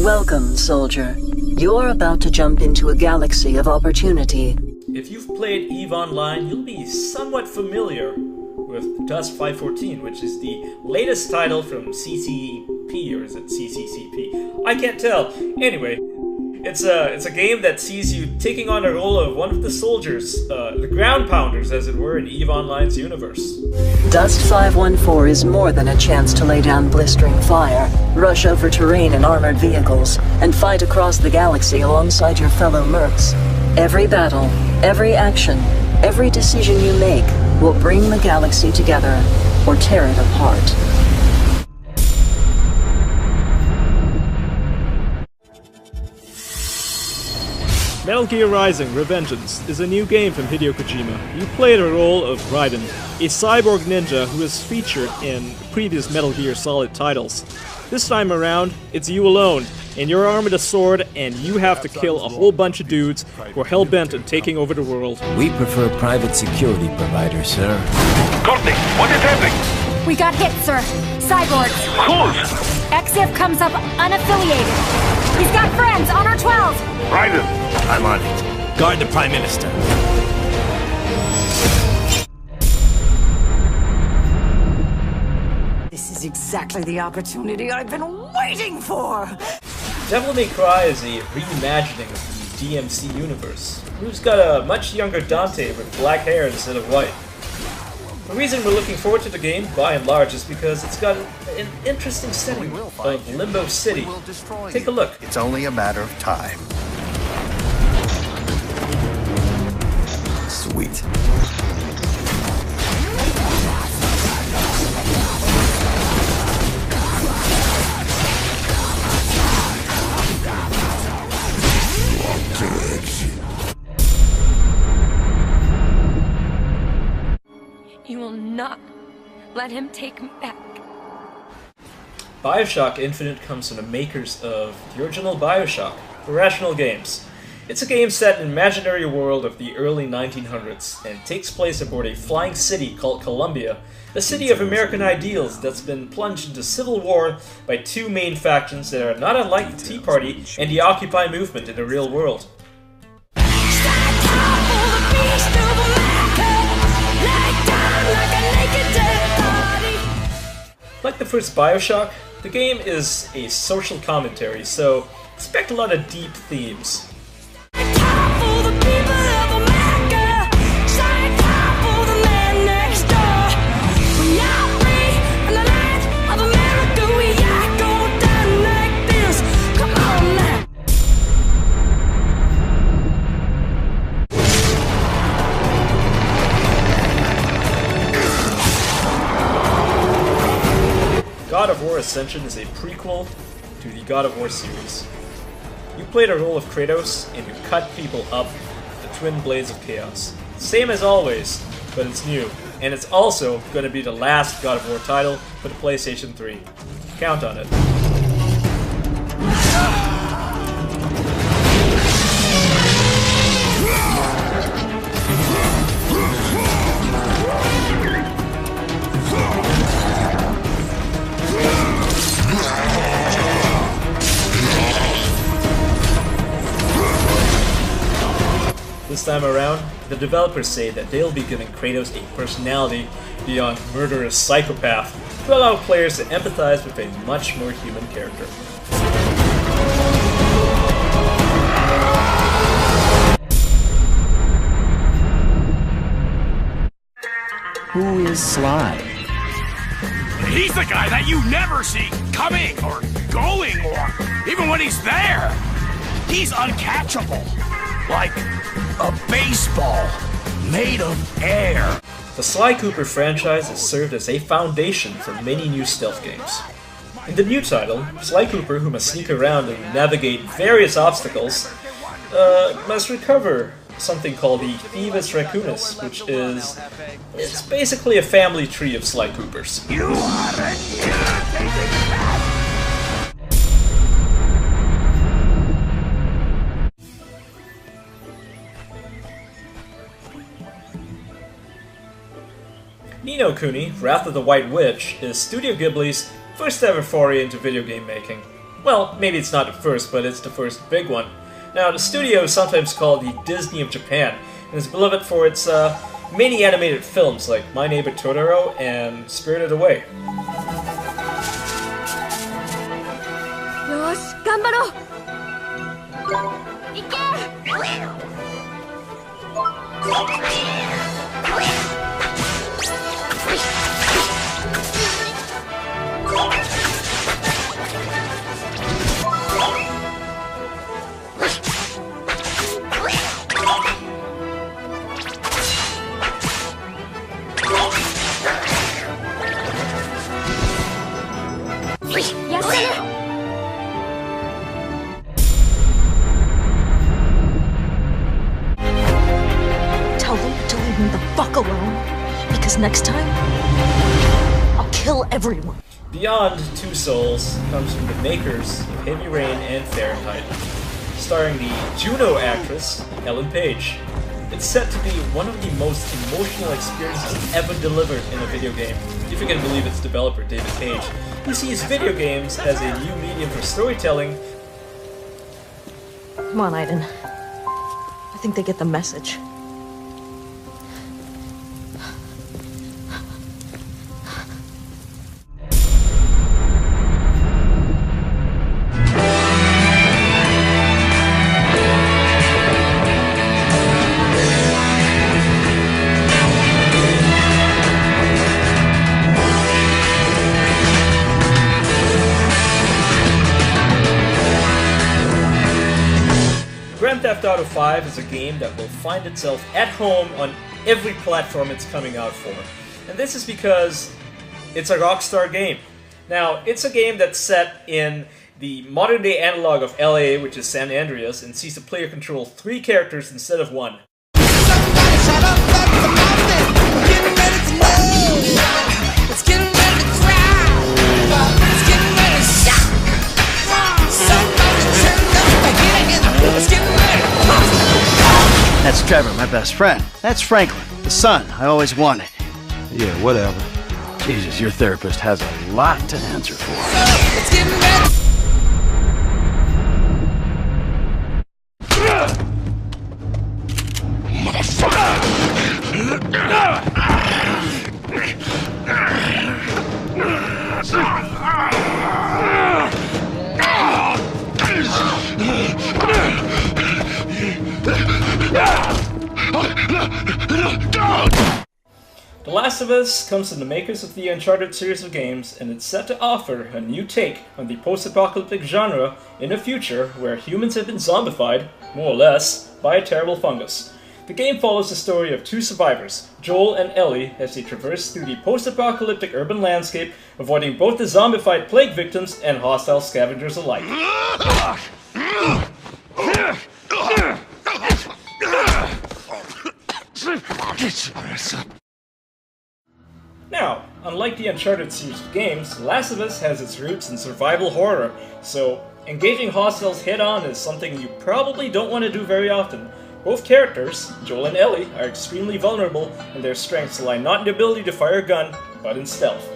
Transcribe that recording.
Welcome, soldier. You're about to jump into a galaxy of opportunity. If you've played EVE Online, you'll be somewhat familiar with Dust 514, which is the latest title from CCP, or is it CCCP? I can't tell. Anyway, it's a game that sees you taking on a role of one of the soldiers, the ground pounders, as it were, in EVE Online's universe. Dust 514 is more than a chance to lay down blistering fire, rush over terrain in armored vehicles, and fight across the galaxy alongside your fellow mercs. Every battle, every action, every decision you make will bring the galaxy together or tear it apart. Metal Gear Rising: Revengeance is a new game from Hideo Kojima. You play the role of Raiden, a cyborg ninja who is featured in previous Metal Gear Solid titles. This time around, it's you alone, and you're armed with a sword, and you have to kill a whole bunch of dudes who are hell-bent on taking over the world. We prefer private security providers, sir. Courtney, what is happening? We got hit, sir. Cyborgs. Whose? XF comes up unaffiliated. He's got friends on our 12. Raiden, I'm on it. Guard the Prime Minister. This is exactly the opportunity I've been waiting for! Devil May Cry is a reimagining of the DMC universe, who's got a much younger Dante with black hair instead of white. The reason we're looking forward to the game, by and large, is because it's got an interesting setting of Limbo City. Take a look. It's only a matter of time. Sweet. You will not let him take me back. BioShock Infinite comes from the makers of the original BioShock, Irrational Games. It's a game set in an imaginary world of the early 1900s and takes place aboard a flying city called Columbia, a city of American ideals that's been plunged into civil war by two main factions that are not unlike the Tea Party and the Occupy movement in the real world. Like the first BioShock, the game is a social commentary, so expect a lot of deep themes. God of War Ascension is a prequel to the God of War series. You play the role of Kratos, and you cut people up with the twin blades of chaos. Same as always, but it's new, and it's also going to be the last God of War title for the PlayStation 3. Count on it. This time around, the developers say that they'll be giving Kratos a personality beyond murderous psychopath to allow players to empathize with a much more human character. Who is Sly? He's the guy that you never see coming or going, or even when he's there. He's uncatchable. Like a baseball made of air. The Sly Cooper franchise has served as a foundation for many new stealth games. In the new title, Sly Cooper, who must sneak around and navigate various obstacles, must recover something called the Thieves Raccoonus, which is... it's basically a family tree of Sly Coopers. You are an irritating man! Ni no Kuni, Wrath of the White Witch, is Studio Ghibli's first ever foray into video game making. Well, maybe it's not the first, but it's the first big one. Now, the studio is sometimes called the Disney of Japan, and is beloved for its many animated films like My Neighbor Totoro and Spirited Away. よーし、頑張ろう。行け。やったね。Tell them to leave me the fuck alone, because next time, I'll kill everyone. Beyond Two Souls comes from the makers of Heavy Rain and Fahrenheit, starring the Juno actress Ellen Page. It's said to be one of the most emotional experiences ever delivered in a video game, if you can believe its developer David Cage, who sees video games as a new medium for storytelling. Come on, Aiden. I think they get the message. Grand Theft Auto 5 is a game that will find itself at home on every platform it's coming out for. And this is because it's a Rockstar game. Now, it's a game that's set in the modern-day analog of LA, which is San Andreas, and sees the player control 3 characters instead of 1. That's Trevor, my best friend. That's Franklin, the son I always wanted. Yeah, whatever. Jesus, your therapist has a lot to answer for. The Last of Us comes from the makers of the Uncharted series of games, and it's set to offer a new take on the post-apocalyptic genre in a future where humans have been zombified, more or less, by a terrible fungus. The game follows the story of 2 survivors, Joel and Ellie, as they traverse through the post-apocalyptic urban landscape, avoiding both the zombified plague victims and hostile scavengers alike. Now, unlike the Uncharted series of games, Last of Us has its roots in survival horror, so engaging hostiles head-on is something you probably don't want to do very often. Both characters, Joel and Ellie, are extremely vulnerable, and their strengths lie not in the ability to fire a gun, but in stealth.